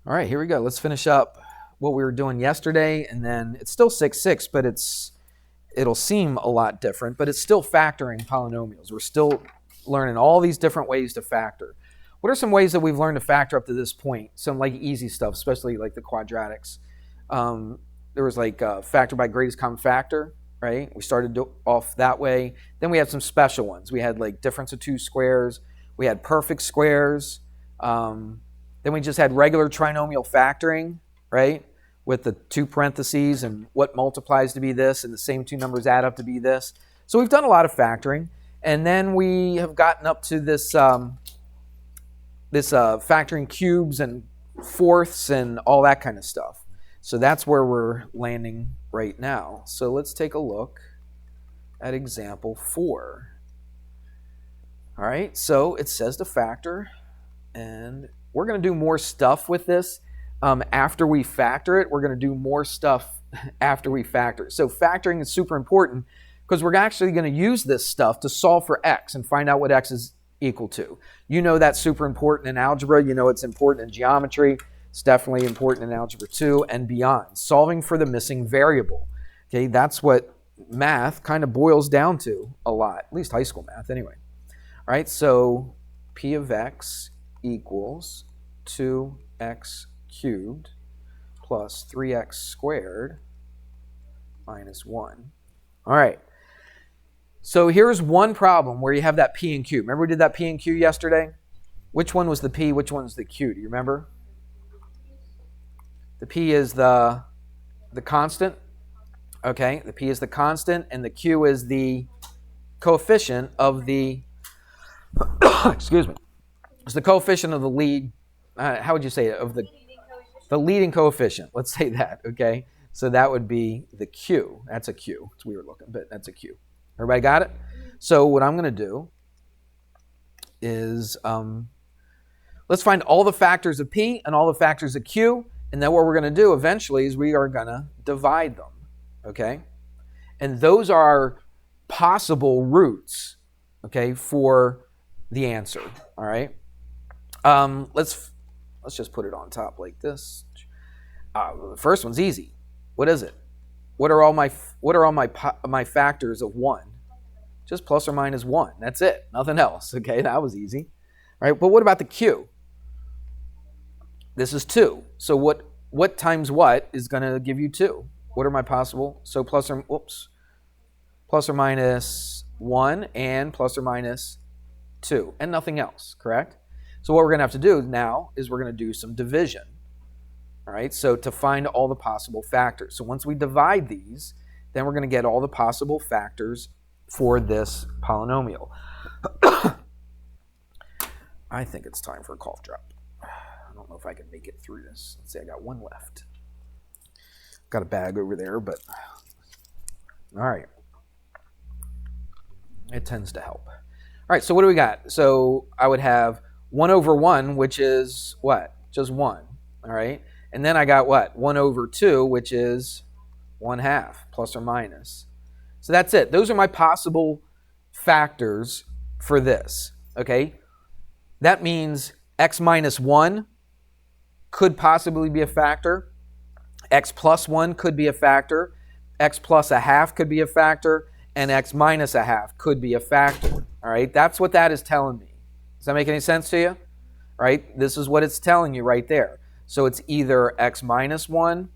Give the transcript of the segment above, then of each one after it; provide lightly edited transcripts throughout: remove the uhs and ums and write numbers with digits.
All right, here we go. Let's finish up what we were doing yesterday, and then it's still 6-6, but it'll seem a lot different, but it's still factoring polynomials. We're still learning all these different ways to factor. What are some ways that we've learned to factor up to this point? Some like easy stuff, especially like the quadratics. There was like factor by greatest common factor, right? We started off that way. Then we had some special ones. We had like difference of two squares. We had perfect squares. Then we just had regular trinomial factoring, right? With the two parentheses and what multiplies to be this and the same two numbers add up to be this. So we've done a lot of factoring. And then we have gotten up to this, factoring cubes and fourths and all that kind of stuff. So that's where we're landing right now. So let's take a look at example 4. All right, so it says to factor, and we're going to do more stuff with this after we factor it. We're going to do more stuff after we factor it. So factoring is super important because we're actually going to use this stuff to solve for x and find out what x is equal to. You know that's super important in algebra. You know it's important in geometry. It's definitely important in algebra 2 and beyond. Solving for the missing variable. Okay, that's what math kind of boils down to a lot, at least high school math anyway. All right, so p of x equals 2x cubed plus 3x squared minus 1. All right. So here's one problem where you have that p and q. Remember we did that p and q yesterday? Which one was the p? Which one was the q? Do you remember? The p is the constant. Okay, the p is the constant, and the q is the coefficient of the, excuse me, it's the coefficient of the lead, how would you say it, of the leading coefficient. Let's say that, okay? So that would be the q. That's a q. It's weird looking, but that's a q. Everybody got it? So what I'm going to do is let's find all the factors of p and all the factors of q, and then what we're going to do eventually is we are going to divide them, okay? And those are possible roots, okay, for the answer, all right? Let's just put it on top like this. The first one's easy. What is it? What are all my factors of 1? Just plus or minus 1. That's it. Nothing else. Okay, that was easy. All right, but what about the q? This is 2. So what times what is going to give you 2? What are my possible? So plus or minus 1 and plus or minus 2 and nothing else, correct? So what we're going to have to do now is we're going to do some division. All right, so to find all the possible factors. So once we divide these, then we're going to get all the possible factors for this polynomial. I think it's time for a cough drop. I don't know if I can make it through this. Let's see, I got one left. Got a bag over there, but all right. It tends to help. All right, so what do we got? So I would have 1 over 1, which is what? Just 1, all right? And then I got what? 1 over 2, which is 1/2, plus or minus. So that's it. Those are my possible factors for this, okay? That means x minus 1 could possibly be a factor. X plus 1 could be a factor. X plus 1/2 could be a factor. And x minus 1/2 could be a factor, all right? That's what that is telling me. Does that make any sense to you? All right? This is what it's telling you right there. So it's either x minus 1,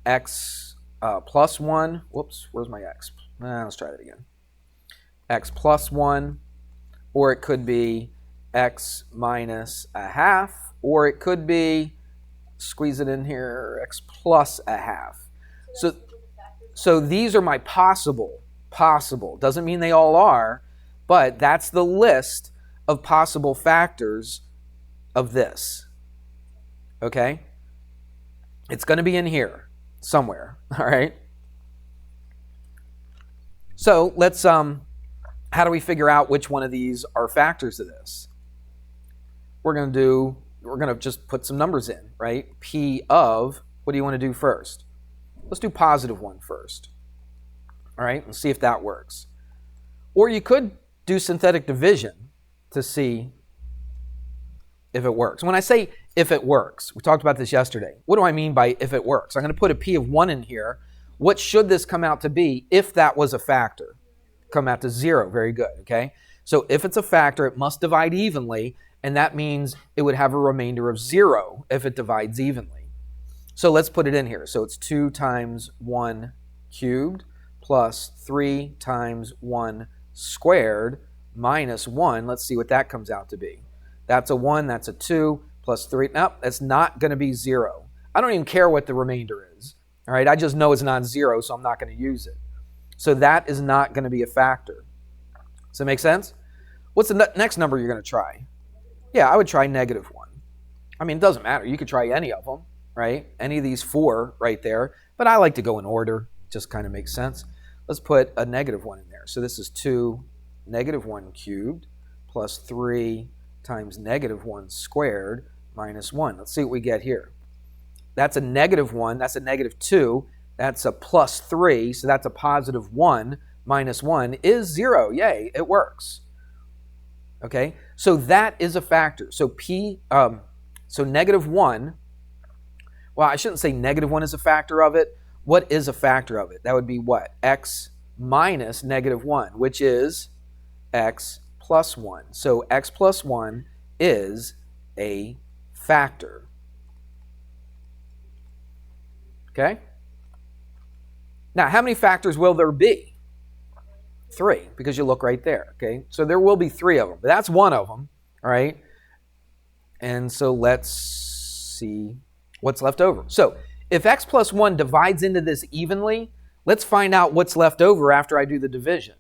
x plus 1. Whoops, where's my x? Let's try that again. X plus 1, or it could be x minus 1/2, or it could be, squeeze it in here, x plus 1/2. So these are my possible. Doesn't mean they all are, but that's the list of possible factors of this, okay? It's going to be in here somewhere, all right? So let's, how do we figure out which one of these are factors of this? We're going to just put some numbers in, right? P of, what do you want to do first? Let's do positive 1 first, all right? Let's see if that works. Or you could do synthetic division to see if it works. When I say if it works, we talked about this yesterday. What do I mean by if it works? I'm going to put a p of 1 in here. What should this come out to be if that was a factor? Come out to 0. Very good, okay? So if it's a factor, it must divide evenly, and that means it would have a remainder of 0 if it divides evenly. So let's put it in here. So it's 2 times 1 cubed plus 3 times 1 squared minus 1. Let's see what that comes out to be. That's a 1, that's a 2, plus 3. Nope, that's not going to be 0. I don't even care what the remainder is. All right, I just know it's not 0, so I'm not going to use it. So that is not going to be a factor. Does that make sense? What's the next number you're going to try? Yeah, I would try -1. I mean, it doesn't matter. You could try any of them, right? Any of these 4 right there. But I like to go in order. It just kind of makes sense. Let's put a -1 in there. So this is 2 -1 cubed plus 3 times -1 squared minus 1. Let's see what we get here. That's a -1. That's a -2. That's a plus 3. So that's a positive 1 minus 1 is 0. Yay, it works. Okay, so that is a factor. So so -1. Well, I shouldn't say -1 is a factor of it. What is a factor of it? That would be what? X minus -1, which is x plus 1. So x plus 1 is a factor. Okay? Now, how many factors will there be? 3, because you look right there. Okay? So there will be 3 of them. But that's one of them. All right? And so let's see what's left over. So if x plus 1 divides into this evenly, let's find out what's left over after I do the division.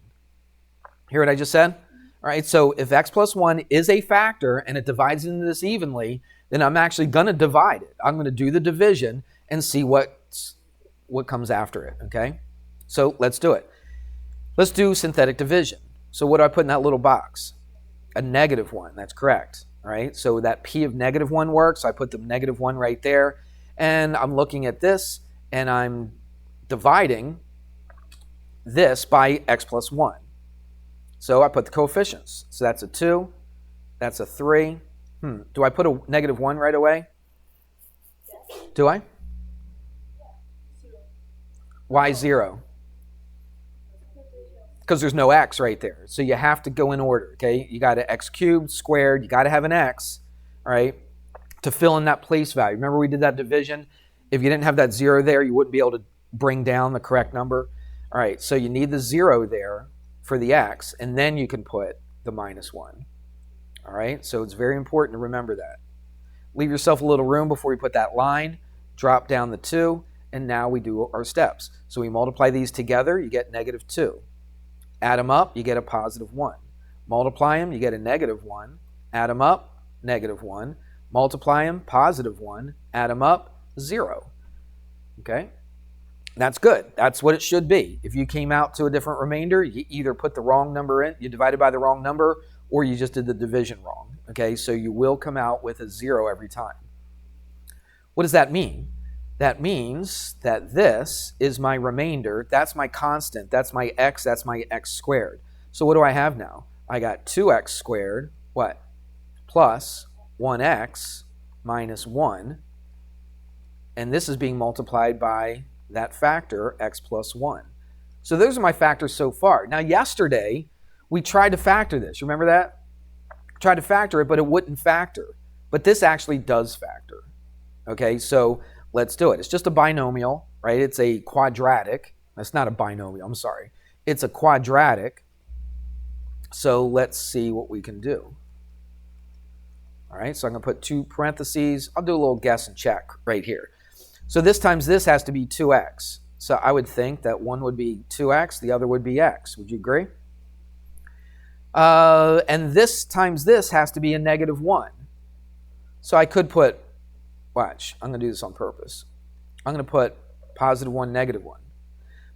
Hear what I just said? All right, so if x plus 1 is a factor and it divides into this evenly, then I'm actually going to divide it. I'm going to do the division and see what comes after it, okay? So let's do it. Let's do synthetic division. So what do I put in that little box? A -1, that's correct. All right, so that p of -1 works. I put the -1 right there, and I'm looking at this, and I'm dividing this by x plus 1. So I put the coefficients. So that's a 2, that's a 3. Do I put a -1 right away? Do I? Why 0? Because there's no x right there. So you have to go in order, okay? You got an x cubed, squared, you got to have an x, all right, to fill in that place value. Remember we did that division? If you didn't have that 0 there, you wouldn't be able to bring down the correct number. All right, so you need the 0 there for the x, and then you can put the -1. All right, so it's very important to remember that. Leave yourself a little room before you put that line, drop down the 2, and now we do our steps. So we multiply these together, you get -2. Add them up, you get a +1. Multiply them, you get a -1. Add them up, -1. Multiply them, +1. Add them up, 0. Okay? That's good. That's what it should be. If you came out to a different remainder, you either put the wrong number in, you divided by the wrong number, or you just did the division wrong. Okay? So you will come out with a 0 every time. What does that mean? That means that this is my remainder, that's my constant, that's my x squared. So what do I have now? I got 2x squared, what? Plus 1x minus 1, and this is being multiplied by that factor, x plus 1. So those are my factors so far. Now yesterday, we tried to factor this. Remember that? Tried to factor it, but it wouldn't factor. But this actually does factor. Okay, so let's do it. It's just a binomial, right? It's a quadratic. That's not a binomial, I'm sorry. It's a quadratic. So let's see what we can do. All right, so I'm going to put 2 parentheses. I'll do a little guess and check right here. So this times this has to be 2x. So I would think that one would be 2x, the other would be x. Would you agree? And this times this has to be a -1. So I could put, watch, I'm going to do this on purpose. I'm going to put +1, -1.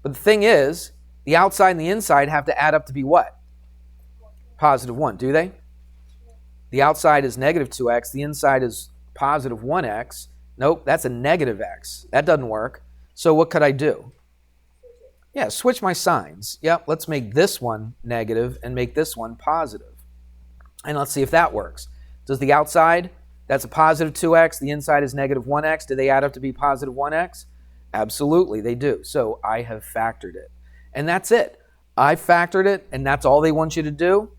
But the thing is, the outside and the inside have to add up to be what? +1, do they? The outside is -2x, the inside is +1x. Nope, that's a -x. That doesn't work. So what could I do? Yeah, switch my signs. Yep, let's make this one negative and make this one positive. And let's see if that works. Does the outside That's a positive 2x. The inside is negative 1x. Do they add up to be positive 1x? Absolutely, they do. So I have factored it. And that's it. I factored it, and that's all they want you to do.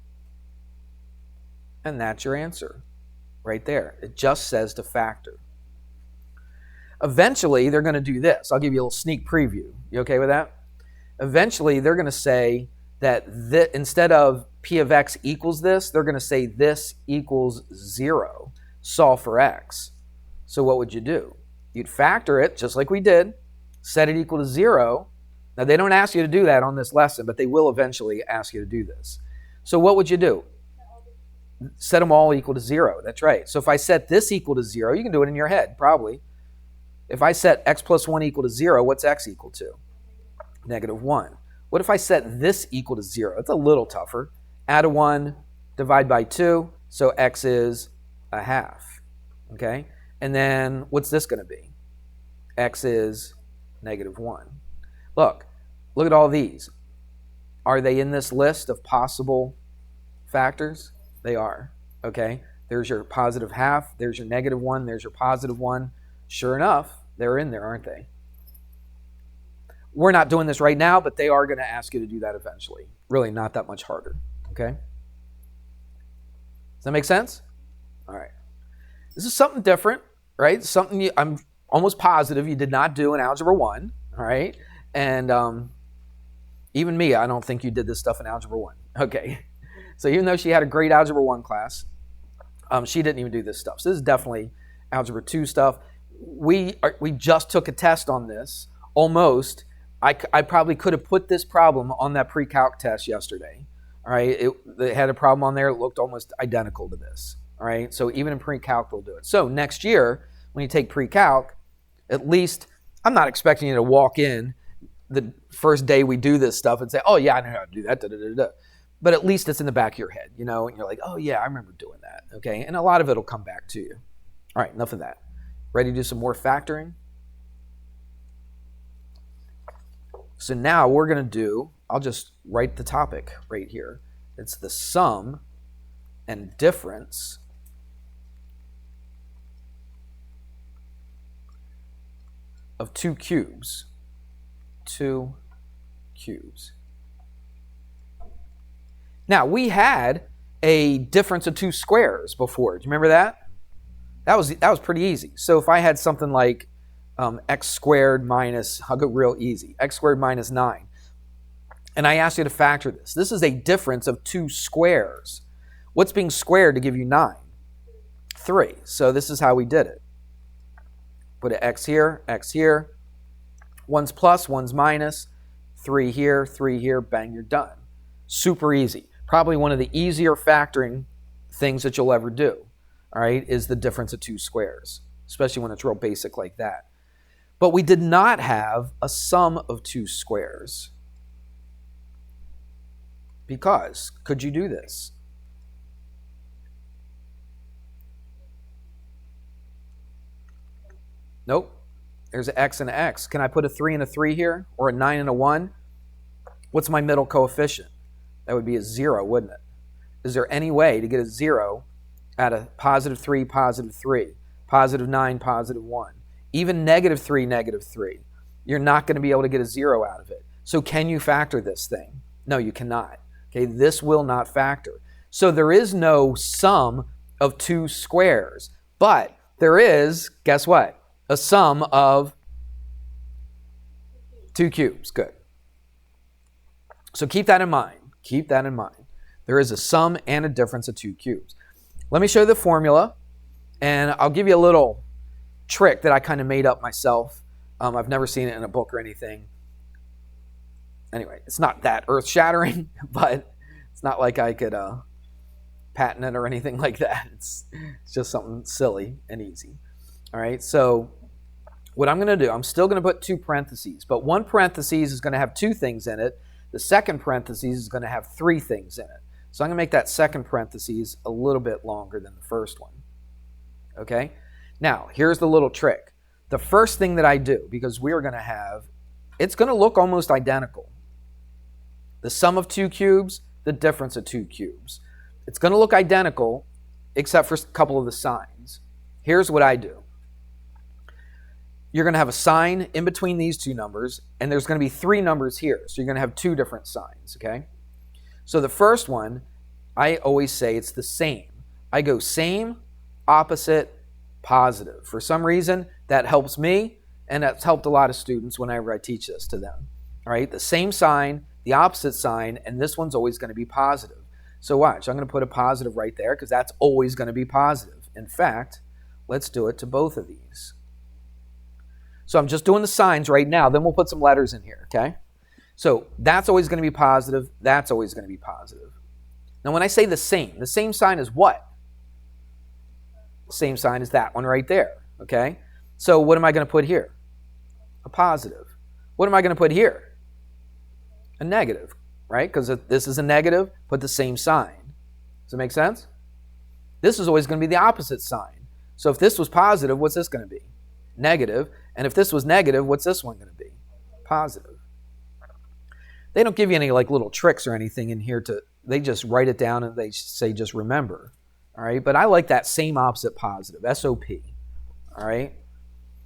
And that's your answer right there. It just says to factor. Eventually, they're going to do this. I'll give you a little sneak preview. You okay with that? Eventually, they're going to say that instead of p of x equals this, they're going to say this equals 0. Solve for x. So what would you do? You'd factor it just like we did, set it equal to 0. Now, they don't ask you to do that on this lesson, but they will eventually ask you to do this. So what would you do? Set them all equal to 0. That's right. So if I set this equal to 0, you can do it in your head, probably. If I set x plus 1 equal to 0, what's x equal to? Negative 1. What if I set this equal to 0? It's a little tougher. Add a 1, divide by 2, so x is a half. Okay? And then what's this going to be? X is negative 1. Look at all these. Are they in this list of possible factors? They are. Okay? There's your positive half. There's your negative 1. There's your positive 1. Sure enough, they're in there, aren't they? We're not doing this right now, but they are going to ask you to do that eventually. Really not that much harder. Okay? Does that make sense? All right. This is something different, right? Something I'm almost positive you did not do in Algebra 1. All right? And even me, I don't think you did this stuff in Algebra 1. Okay. So even though she had a great Algebra 1 class, she didn't even do this stuff. So this is definitely Algebra 2 stuff. We just took a test on this. Almost. I probably could have put this problem on that pre-calc test yesterday. All right. It had a problem on there. It looked almost identical to this. All right. So even in pre-calc, we'll do it. So next year, when you take pre-calc, at least I'm not expecting you to walk in the first day we do this stuff and say, oh, yeah, I know how to do that. Da, da, da, da. But at least it's in the back of your head, and you're like, oh, yeah, I remember doing that. Okay. And a lot of it will come back to you. All right. Enough of that. Ready to do some more factoring? So now we're going to do, I'll just write the topic right here. It's the sum and difference of two cubes. Two cubes. Now, we had a difference of two squares before. Do you remember that? That was pretty easy. So if I had something like x squared minus, I'll go real easy, x squared minus 9. And I asked you to factor this. This is a difference of two squares. What's being squared to give you 9? 3. So this is how we did it. Put an x here, one's plus, one's minus, 3 here, bang, you're done. Super easy. Probably one of the easier factoring things that you'll ever do, all right, is the difference of two squares, especially when it's real basic like that. But we did not have a sum of two squares. Because, could you do this? Nope. There's an x and an x. Can I put a 3 and a 3 here? Or a 9 and a 1? What's my middle coefficient? That would be a 0, wouldn't it? Is there any way to get a 0 out of positive 3, positive 3, positive 9, positive 1? Even negative 3, negative 3. You're not going to be able to get a 0 out of it. So can you factor this thing? No, you cannot. Okay, this will not factor. So there is no sum of two squares. But there is, guess what? A sum of two cubes. Good. So keep that in mind. Keep that in mind. There is a sum and a difference of two cubes. Let me show you the formula, and I'll give you a little trick that I kind of made up myself. I've never seen it in a book or anything. Anyway, it's not that earth-shattering, but it's not like I could patent it or anything like that. It's just something silly and easy. All right, so what I'm going to do, I'm still going to put two parentheses, but one parentheses is going to have two things in it. The second parentheses is going to have three things in it. So I'm going to make that second parentheses a little bit longer than the first one. Okay? Now, here's the little trick. The first thing that I do, because we are going to have, it's going to look almost identical. The sum of two cubes, the difference of two cubes. It's going to look identical, except for a couple of the signs. here's what I do. You're going to have a sign in between these two numbers, and there's going to be 3 numbers here. So you're going to have 2 different signs, okay? So the first one, I always say it's the same. I go same, opposite, positive. For some reason, that helps me, and that's helped a lot of students whenever I teach this to them. All right, the same sign, the opposite sign, and this one's always going to be positive. So watch, I'm going to put a positive right there because that's always going to be positive. In fact, let's do it to both of these. So I'm just doing the signs right now, then we'll put some letters in here, okay? So that's always going to be positive, that's always going to be positive. Now when I say the same sign is what? The same sign is that one right there, okay? So what am I going to put here? A positive. What am I going to put here? A negative, right? Because if this is a negative, put the same sign. Does that make sense? This is always going to be the opposite sign. So if this was positive, what's this going to be? Negative. And if this was negative, what's this one going to be? Positive. They don't give you any like little tricks or anything in here they just write it down and they say just remember. All right, but I like that same opposite positive, SOP. All right.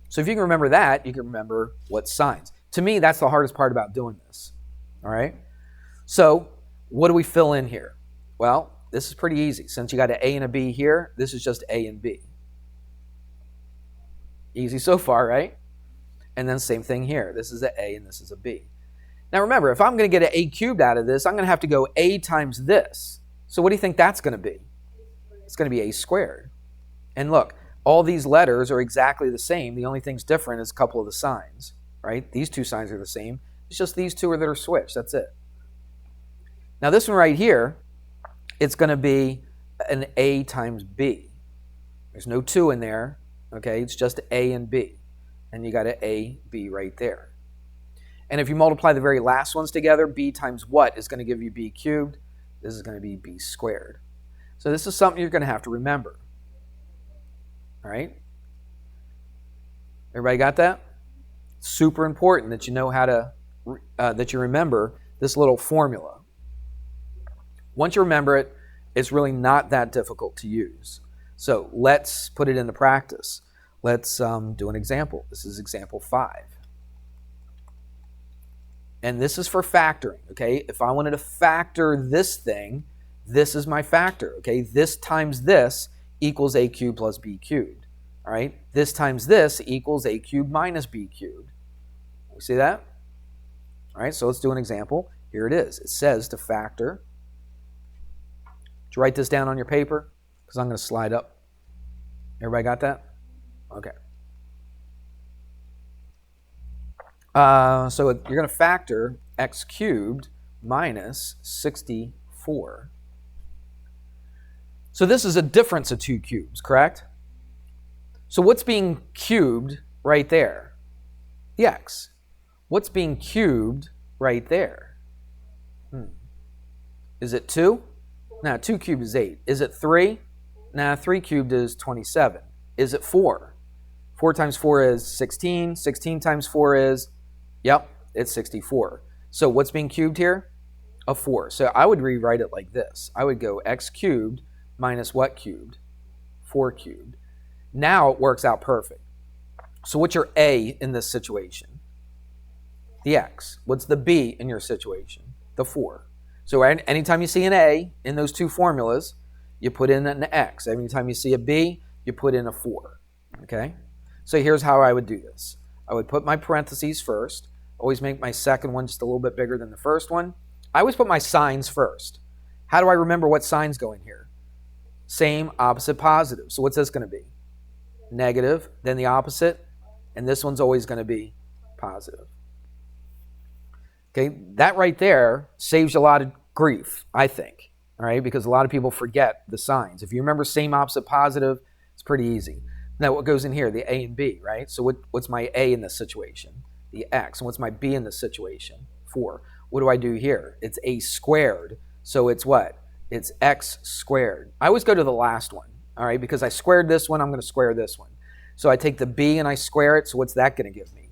So if you can remember that, you can remember what signs. To me, that's the hardest part about doing this. All right. So what do we fill in here? Well, this is pretty easy. Since you got an A and a B here, this is just A and B. Easy so far, right? And then same thing here. This is an A and this is a B. Now remember, if I'm going to get an A cubed out of this, I'm going to have to go A times this. So what do you think that's going to be? It's going to be A squared. And look, all these letters are exactly the same. The only thing's different is a couple of the signs, right? These 2 signs are the same. It's just these 2 that are switched. That's it. Now this one right here, it's going to be an A times B. There's no 2 in there. Okay, it's just A and B. And you got an A, B right there. And if you multiply the very last ones together, B times what is going to give you B cubed? This is going to be B squared. So this is something you're going to have to remember. All right? Everybody got that? Super important that you know how to, that you remember this little formula. Once you remember it, it's really not that difficult to use. So let's put it into practice. Let's do an example. This is example 5. And this is for factoring, okay? If I wanted to factor this thing, this is my factor, okay? This times this equals A cubed plus B cubed, all right? This times this equals A cubed minus B cubed. You see that? All right, so let's do an example. Here it is. It says to factor. Did you write this down on your paper? Because I'm going to slide up. Everybody got that? Okay. So you're going to factor x cubed minus 64. So this is a difference of 2 cubes, correct? So what's being cubed right there? The x. What's being cubed right there? Is it 2? Nah, 2 cubed is 8. Is it 3? Nah, 3 cubed is 27. Is it 4? 4 times 4 is 16. 16 times 4 is, yep, it's 64. So what's being cubed here? A 4. So I would rewrite it like this. I would go x cubed minus what cubed? 4 cubed. Now it works out perfect. So what's your A in this situation? The x. What's the B in your situation? The 4. So anytime you see an A in those 2 formulas, you put in an x. Anytime you see a B, you put in a 4. Okay? So here's how I would do this. I would put my parentheses first. Always make my second one just a little bit bigger than the first one. I always put my signs first. How do I remember what signs go in here? Same, opposite, positive. So what's this going to be? Negative, then the opposite, and this one's always going to be positive. Okay, that right there saves you a lot of grief, I think, all right, because a lot of people forget the signs. If you remember same, opposite, positive, it's pretty easy. Now, what goes in here? The A and B, right? So what's my A in this situation? The x. And what's my B in this situation? 4. What do I do here? It's A squared. So it's what? It's x squared. I always go to the last one, all right, because I squared this one, I'm going to square this one. So I take the B and I square it, so what's that going to give me?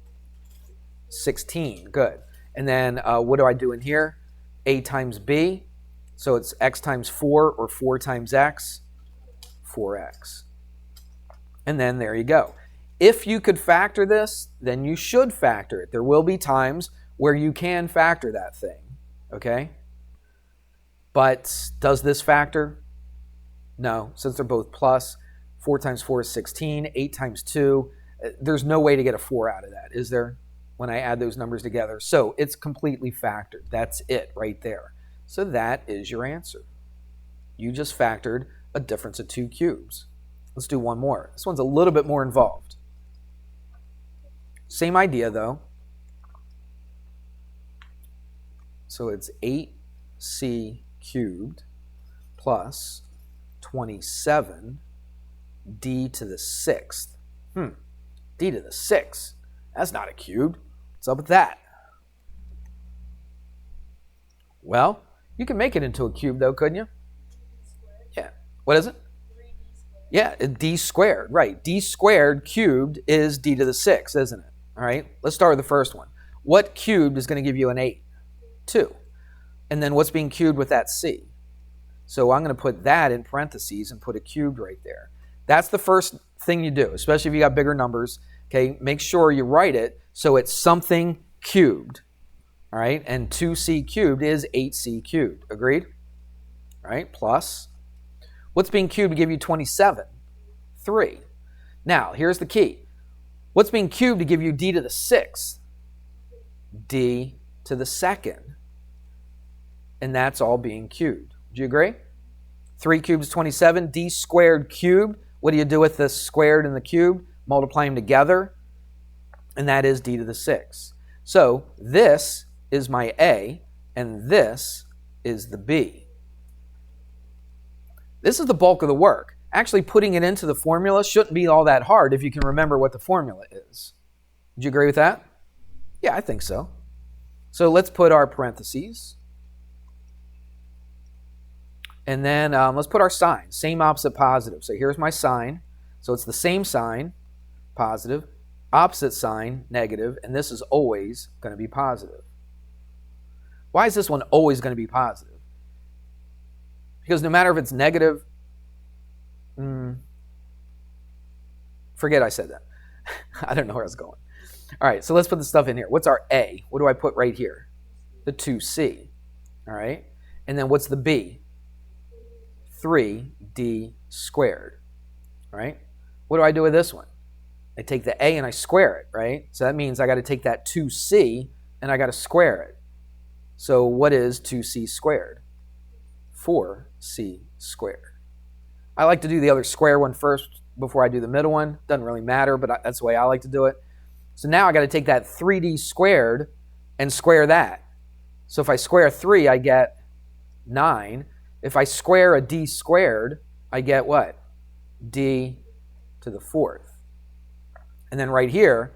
16. Good. And then what do I do in here? A times B. So it's x times 4 or 4 times x, 4x. And then there you go. If you could factor this, then you should factor it. There will be times where you can factor that thing, okay? But does this factor? No, since they're both plus. 4 times 4 is 16. 8 times 2, there's no way to get a 4 out of that, is there? When I add those numbers together. So it's completely factored. That's it right there. So that is your answer. You just factored a difference of 2 cubes. Let's do one more. This one's a little bit more involved. Same idea though. So it's 8c cubed plus 27 d to the 6th. D to the 6th. That's not a cube. What's up with that? Well, you can make it into a cube though, couldn't you? Yeah. What is it? Yeah, d squared. Right. D squared cubed is d to the 6th, isn't it? All right. Let's start with the first one. What cubed is going to give you an 8? 2. And then what's being cubed with that c? So I'm going to put that in parentheses and put a cubed right there. That's the first thing you do, especially if you got bigger numbers. Okay, make sure you write it so it's something cubed. All right, and 2c cubed is 8c cubed. Agreed? All right, plus. What's being cubed to give you 27? 3. Now, here's the key. What's being cubed to give you d to the 6th? D to the 2nd. And that's all being cubed. Do you agree? 3 cubed is 27. D squared cubed. What do you do with the squared and the cube? Multiply them together. And that is d to the 6th. So this is my A, and this is the B. This is the bulk of the work. Actually putting it into the formula shouldn't be all that hard if you can remember what the formula is. Would you agree with that? Yeah, I think so. So let's put our parentheses. And then let's put our sign. Same, opposite, positive. So here's my sign. So it's the same sign, positive, opposite sign, negative, and this is always going to be positive. Why is this one always going to be positive? Because no matter if it's negative, forget I said that. I don't know where I was going. All right, so let's put the stuff in here. What's our A? What do I put right here? The 2c. All right, and then what's the B? 3d squared. All right, what do I do with this one? I take the A and I square it, right? So that means I got to take that 2c and I got to square it. So what is 2c squared? 4c squared. I like to do the other square one first before I do the middle one. Doesn't really matter, but that's the way I like to do it. So now I got to take that 3d squared and square that. So if I square 3, I get 9. If I square a d squared, I get what? D to the 4th. And then right here,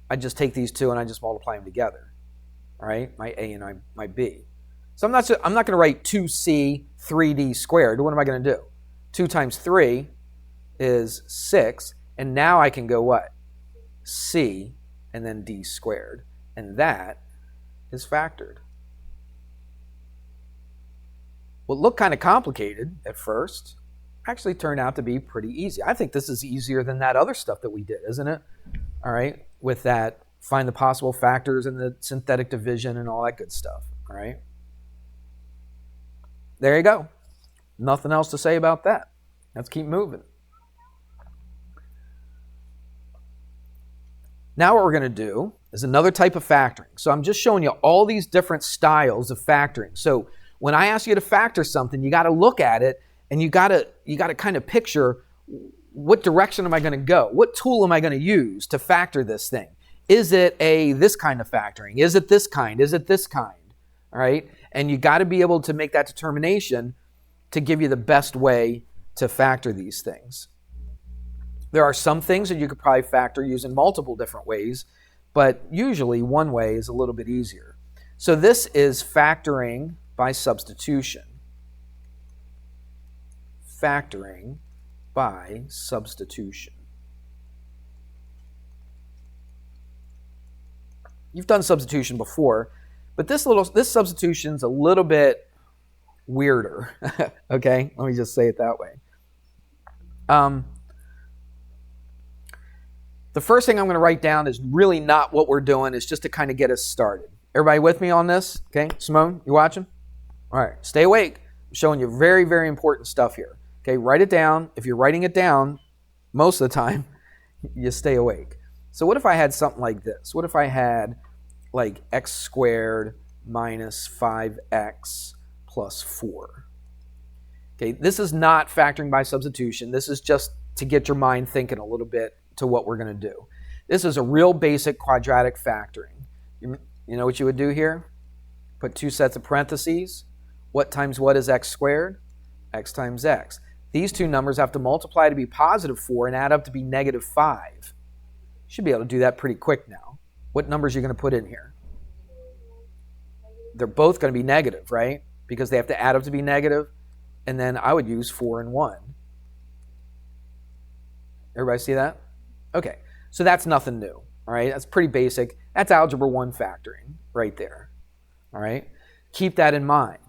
I just take these two and I just multiply them together. All right, my A and my B. So I'm not going to write 2c 3d squared. What am I going to do? 2 times 3 is 6. And now I can go what? C and then d squared. And that is factored. What looked kind of complicated at first actually turned out to be pretty easy. I think this is easier than that other stuff that we did, isn't it? All right, with that, find the possible factors and the synthetic division and all that good stuff. All right. There you go. Nothing else to say about that. Let's keep moving. Now what we're going to do is another type of factoring. So I'm just showing you all these different styles of factoring. So when I ask you to factor something, you got to look at it and you got to kind of picture, what direction am I going to go? What tool am I going to use to factor this thing? Is it this kind of factoring? Is it this kind? Is it this kind? All right? And you got to be able to make that determination to give you the best way to factor these things. There are some things that you could probably factor using multiple different ways, but usually one way is a little bit easier. So this is factoring by substitution. Factoring by substitution. You've done substitution before, but this substitution's a little bit weirder. Okay, let me just say it that way. The first thing I'm going to write down is really not what we're doing. It's just to kind of get us started. Everybody with me on this? Okay, Simone, you watching? All right, stay awake. I'm showing you very, very important stuff here. Okay, write it down. If you're writing it down, most of the time, you stay awake. So what if I had something like this? What if I had like x squared minus 5x plus 4? Okay, this is not factoring by substitution. This is just to get your mind thinking a little bit to what we're going to do. This is a real basic quadratic factoring. You know what you would do here? Put two sets of parentheses. What times what is x squared? X times x. These two numbers have to multiply to be positive 4 and add up to be negative 5. You should be able to do that pretty quick now. What numbers are you going to put in here? They're both going to be negative, right? Because they have to add up to be negative. And then I would use 4 and 1. Everybody see that? Okay, so that's nothing new, all right? That's pretty basic. That's Algebra 1 factoring right there, all right? Keep that in mind.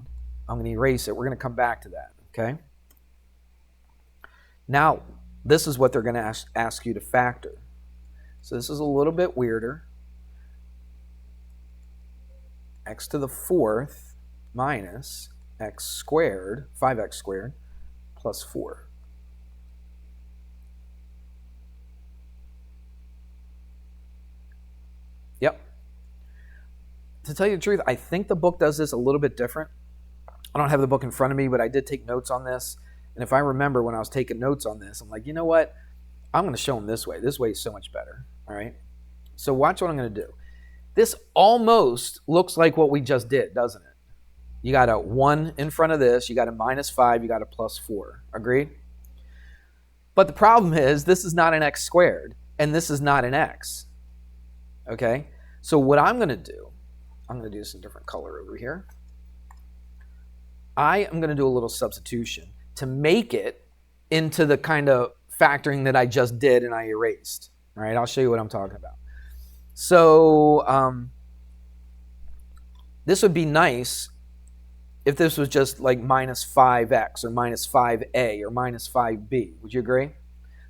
I'm going to erase it. We're going to come back to that, okay? Now, this is what they're going to ask you to factor. So this is a little bit weirder. X to the 4th minus x squared, 5x squared, plus 4. Yep. To tell you the truth, I think the book does this a little bit different. I don't have the book in front of me, but I did take notes on this. And if I remember when I was taking notes on this, I'm like, you know what? I'm going to show them this way. This way is so much better. All right? So watch what I'm going to do. This almost looks like what we just did, doesn't it? You got a 1 in front of this. You got a minus 5. You got a plus 4. Agreed? But the problem is this is not an x squared, and this is not an x. Okay? So what I'm going to do, I'm going to do some different color over here. I am going to do a little substitution to make it into the kind of factoring that I just did and I erased. All right, I'll show you what I'm talking about. So this would be nice if this was just like minus 5x or minus 5a or minus 5b. Would you agree?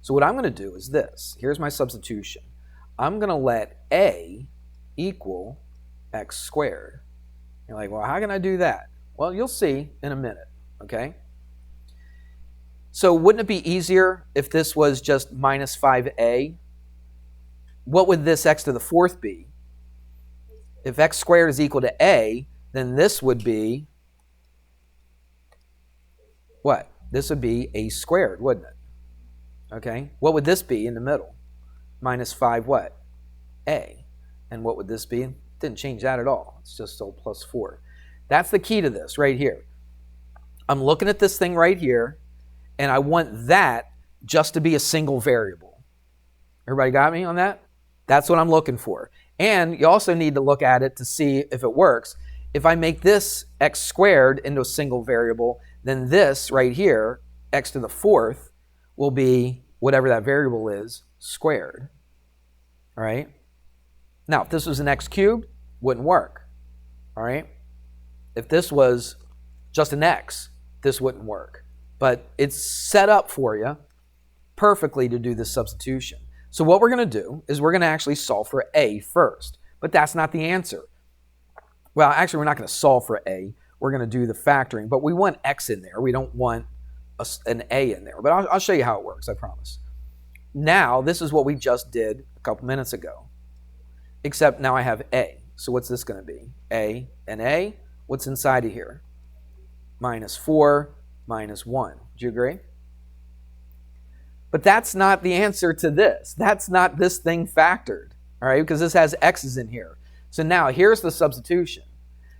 So what I'm going to do is this. Here's my substitution. I'm going to let a equal x squared. You're like, well, how can I do that? Well, you'll see in a minute, okay? So wouldn't it be easier if this was just minus 5a? What would this x to the 4th be? If x squared is equal to a, then this would be what? This would be a squared, wouldn't it? Okay? What would this be in the middle? Minus 5 what? A. And what would this be? It didn't change that at all. It's just still plus 4. That's the key to this right here. I'm looking at this thing right here, and I want that just to be a single variable. Everybody got me on that? That's what I'm looking for. And you also need to look at it to see if it works. If I make this x squared into a single variable, then this right here, x to the 4th, will be whatever that variable is, squared. All right? Now, if this was an x cubed, wouldn't work. All right? If this was just an x, this wouldn't work. But it's set up for you perfectly to do this substitution. So what we're going to do is we're going to actually solve for a first. But that's not the answer. Well, actually, we're not going to solve for a. We're going to do the factoring. But we want x in there. We don't want an a in there. But I'll show you how it works, I promise. Now, this is what we just did a couple minutes ago. Except now I have a. So what's this going to be? A and a. What's inside of here? Minus 4 minus 1. Do you agree? But that's not the answer to this. That's not this thing factored, all right, because this has x's in here. So now here's the substitution.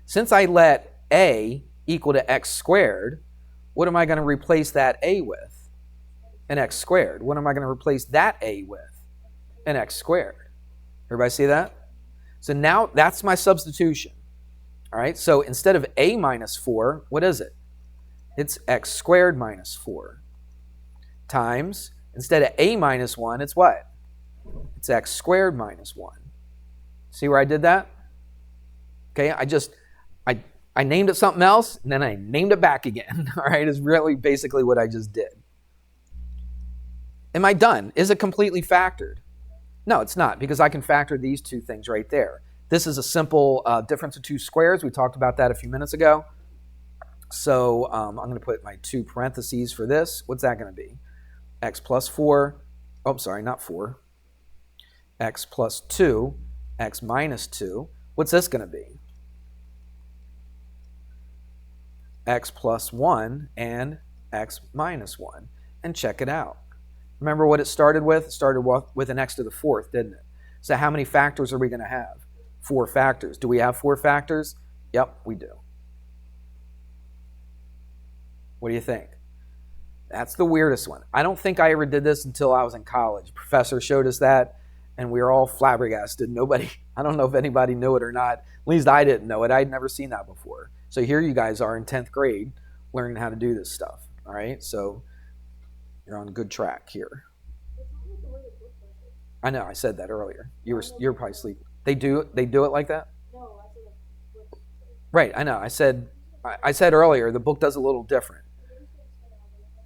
Since I let a equal to x squared, what am I going to replace that a with? An x squared. What am I going to replace that a with? An x squared. Everybody see that? So now that's my substitution. All right, so instead of a minus 4, what is it? It's x squared minus 4 times, instead of a minus 1, it's what? It's x squared minus 1. See where I did that? Okay, I named it something else, and then I named it back again. All right, is really basically what I just did. Am I done? Is it completely factored? No, it's not, because I can factor these two things right there. This is a simple difference of two squares. We talked about that a few minutes ago. So I'm going to put my two parentheses for this. What's that going to be? X plus 4. Oh, sorry, not 4. X plus 2. X minus 2. What's this going to be? X plus 1 and X minus 1. And check it out. Remember what it started with? It started with an x to the 4th, didn't it? So how many factors are we going to have? 4 factors. Do we have 4 factors? Yep, we do. What do you think? That's the weirdest one. I don't think I ever did this until I was in college. Professor showed us that, and we were all flabbergasted. I don't know if anybody knew it or not. At least I didn't know it. I'd never seen that before. So here you guys are in 10th grade learning how to do this stuff. All right, so you're on good track here. I know, I said that earlier. You're probably sleeping. They do it like that? No, I said right, I know. I said earlier the book does a little different.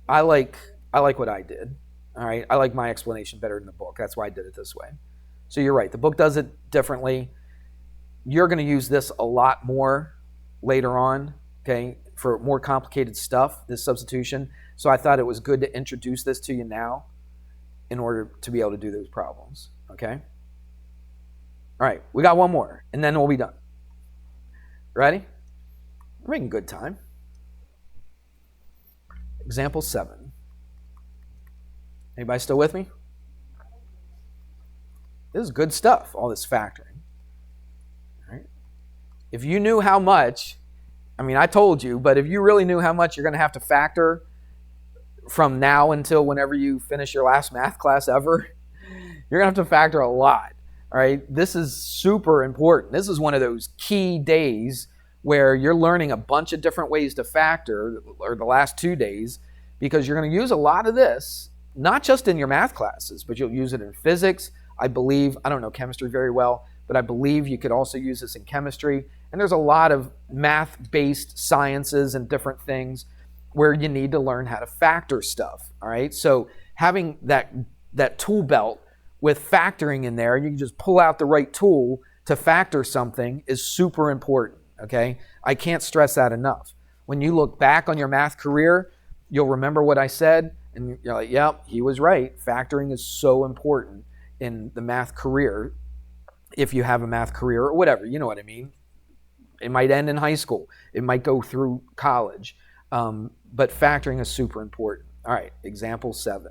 I like what I did. All right, I like my explanation better than the book. That's why I did it this way. So you're right. The book does it differently. You're going to use this a lot more later on, okay, for more complicated stuff, this substitution. So I thought it was good to introduce this to you now in order to be able to do those problems, okay? All right, we got one more, and then we'll be done. Ready? We're making good time. Example 7. Anybody still with me? This is good stuff, all this factoring. All right. If you knew how much, I mean, I told you, but if you really knew how much you're going to have to factor from now until whenever you finish your last math class ever, you're going to have to factor a lot. All right. This is super important. This is one of those key days where you're learning a bunch of different ways to factor, or the last 2 days, because you're going to use a lot of this, not just in your math classes, but you'll use it in physics. I don't know chemistry very well, but I believe you could also use this in chemistry. And there's a lot of math-based sciences and different things where you need to learn how to factor stuff, all right? So having that tool belt with factoring in there, you can just pull out the right tool to factor something, is super important. Okay, I can't stress that enough. When you look back on your math career, you'll remember what I said, and you're like, yep, he was right. Factoring is so important in the math career, if you have a math career or whatever, you know what I mean. It might end in high school. It might go through college. But factoring is super important. All right, example 7.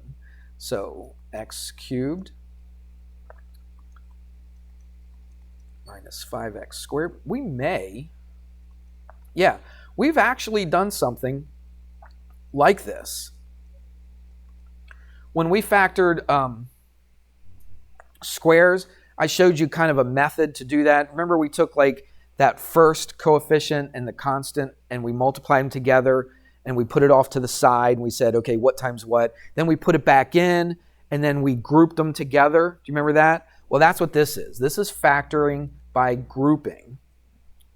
So x cubed minus 5x squared. We've actually done something like this. When we factored squares, I showed you kind of a method to do that. Remember, we took like that first coefficient and the constant, and we multiplied them together, and we put it off to the side, and we said, okay, what times what? Then we put it back in, and then we grouped them together. Do you remember that? Well, that's what this is. This is factoring by grouping.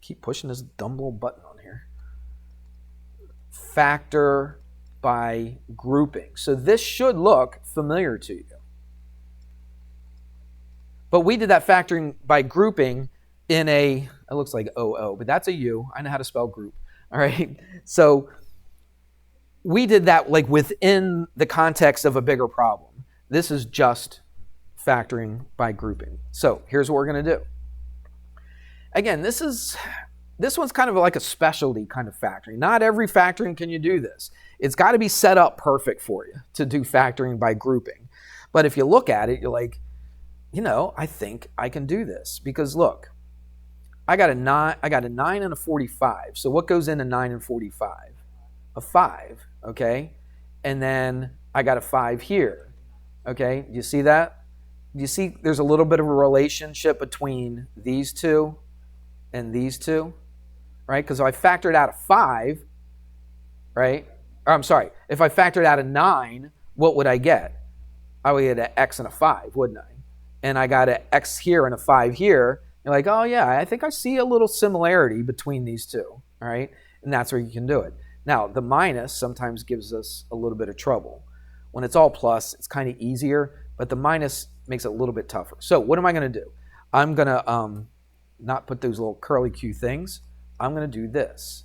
Keep pushing this dumb little button on here. Factor by grouping. So this should look familiar to you. But we did that factoring by grouping in it looks like OO, but that's a U. I know how to spell group. All right. So we did that like within the context of a bigger problem. This is just factoring by grouping. So here's what we're going to do. Again, this one's kind of like a specialty kind of factoring. Not every factoring can you do this. It's got to be set up perfect for you to do factoring by grouping. But if you look at it, you're like, I think I can do this. Because look, I got a 9 and a 45. So what goes into 9 and 45? A 5, okay? And then I got a 5 here, okay? Do you see that? Do you see there's a little bit of a relationship between these two and these two, right? Because if I factored out a 5, right? Or I'm sorry, if I factored out a 9, what would I get? I would get an x and a 5, wouldn't I? And I got an x here and a 5 here. You're like, oh yeah, I think I see a little similarity between these two, all right? And that's where you can do it. Now, the minus sometimes gives us a little bit of trouble. When it's all plus, it's kind of easier, but the minus makes it a little bit tougher. So what am I going to do? I'm going to not put those little curly Q things. I'm going to do this.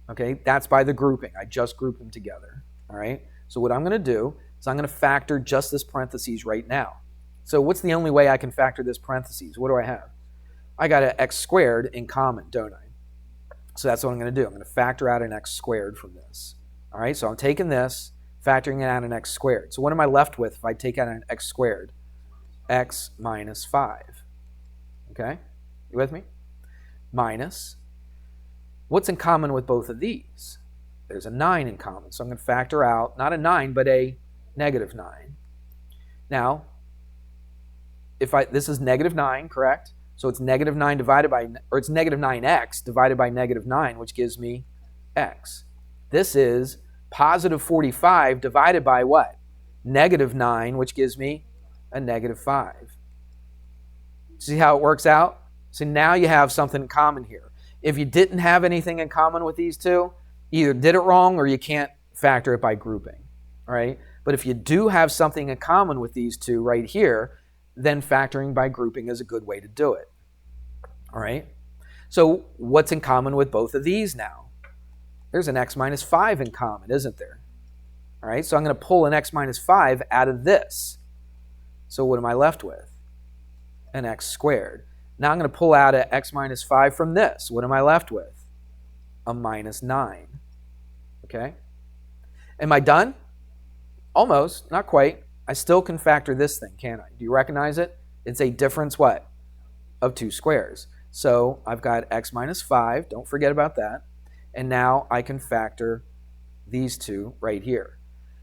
Okay, that's by the grouping. I just grouped them together. All right, so what I'm going to do is I'm going to factor just this parentheses right now. So what's the only way I can factor this parentheses? What do I have? I got an x squared in common, don't I? So that's what I'm going to do. I'm going to factor out an x squared from this. All right, so I'm taking this, factoring it out an x squared. So what am I left with if I take out an x squared? X minus 5. Okay, you with me? Minus, what's in common with both of these? There's a 9 in common. So I'm going to factor out, not a 9, but a negative 9. Now, this is negative 9, correct? So it's negative 9 divided by, or it's negative 9x divided by negative 9, which gives me x. This is positive 45 divided by what? Negative 9, which gives me a negative 5. See how it works out? So now you have something in common here. If you didn't have anything in common with these two, either did it wrong or you can't factor it by grouping. All right? But if you do have something in common with these two right here, then factoring by grouping is a good way to do it. All right? So what's in common with both of these now? There's an x minus 5 in common, isn't there? All right, so I'm going to pull an x minus 5 out of this. So what am I left with? An x squared. Now I'm going to pull out an x minus 5 from this. What am I left with? A minus 9. Okay? Am I done? Almost, not quite. I still can factor this thing, can't I? Do you recognize it? It's a difference, what? Of 2 squares. So I've got x minus 5. Don't forget about that. And now I can factor these two right here.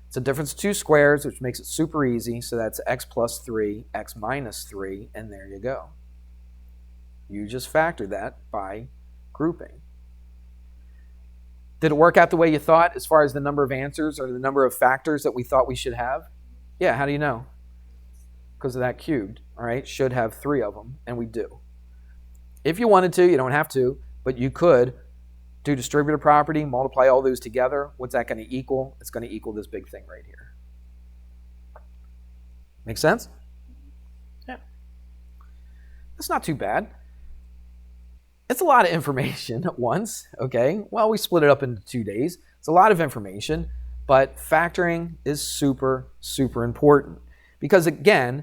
It's a difference of 2 squares, which makes it super easy. So that's x plus 3, x minus 3, and there you go. You just factor that by grouping. Did it work out the way you thought as far as the number of answers or the number of factors that we thought we should have? Yeah, how do you know? Because of that cubed, all right? Should have 3 of them, and we do. If you wanted to, you don't have to, but you could do distributive property, multiply all those together. What's that going to equal? It's going to equal this big thing right here. Make sense? Yeah. That's not too bad. It's a lot of information at once, okay? Well, we split it up into 2 days. It's a lot of information, but factoring is super, super important. Because again,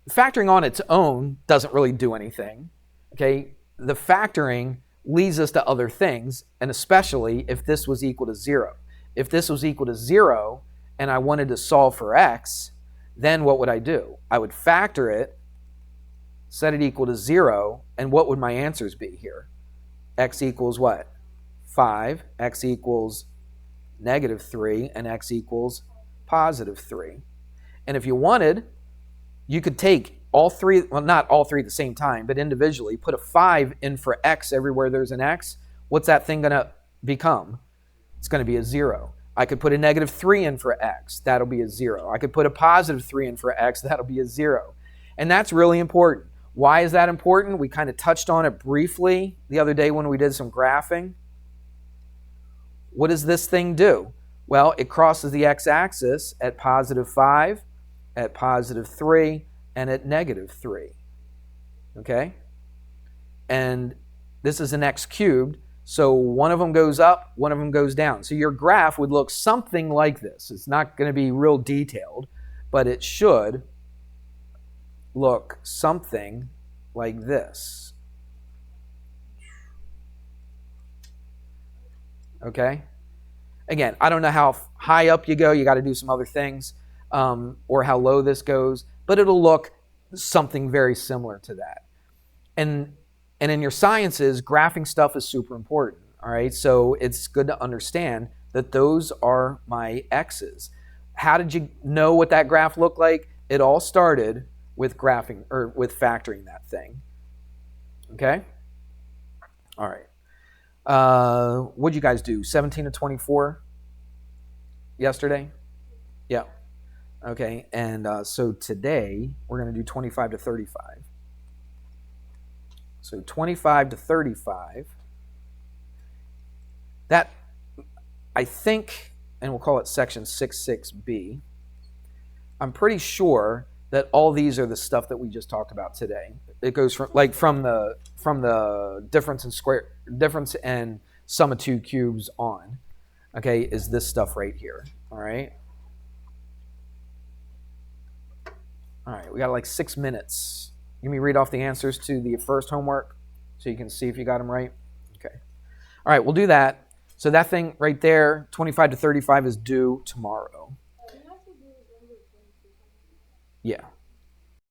factoring on its own doesn't really do anything, okay? The factoring leads us to other things, and especially if this was equal to 0. If this was equal to 0 and I wanted to solve for x, then what would I do? I would factor it, set it equal to 0, and what would my answers be here? X equals what? 5, x equals negative 3, and x equals positive 3. And if you wanted, you could take all three, well, not all three at the same time, but individually, put a 5 in for x everywhere there's an x. What's that thing going to become? It's going to be a 0. I could put a negative 3 in for x. That'll be a 0. I could put a positive 3 in for x. That'll be a 0. And that's really important. Why is that important? We kind of touched on it briefly the other day when we did some graphing. What does this thing do? Well, it crosses the x-axis at positive 5, at positive 3, and at negative 3. Okay? And this is an x cubed, so one of them goes up, one of them goes down. So your graph would look something like this. It's not going to be real detailed, but it should look something like this. Okay? Again, I don't know how high up you go. You got to do some other things, or how low this goes, but it'll look something very similar to that. And in your sciences, graphing stuff is super important. All right? So it's good to understand that those are my x's. How did you know what that graph looked like? It all started with graphing, or with factoring that thing. Okay? All right. What'd you guys do? 17 to 24 yesterday? Yeah. Okay, and so today we're going to do 25 to 35. So 25 to 35. That, I think, and we'll call it section 66B. I'm pretty sure that all these are the stuff that we just talked about today. It goes from the difference and sum of two cubes on. Okay, is this stuff right here. All right. All right, we got like 6 minutes. Let me read off the answers to the first homework so you can see if you got them right. Okay. All right, we'll do that. So that thing right there, 25 to 35, is due tomorrow. Yeah.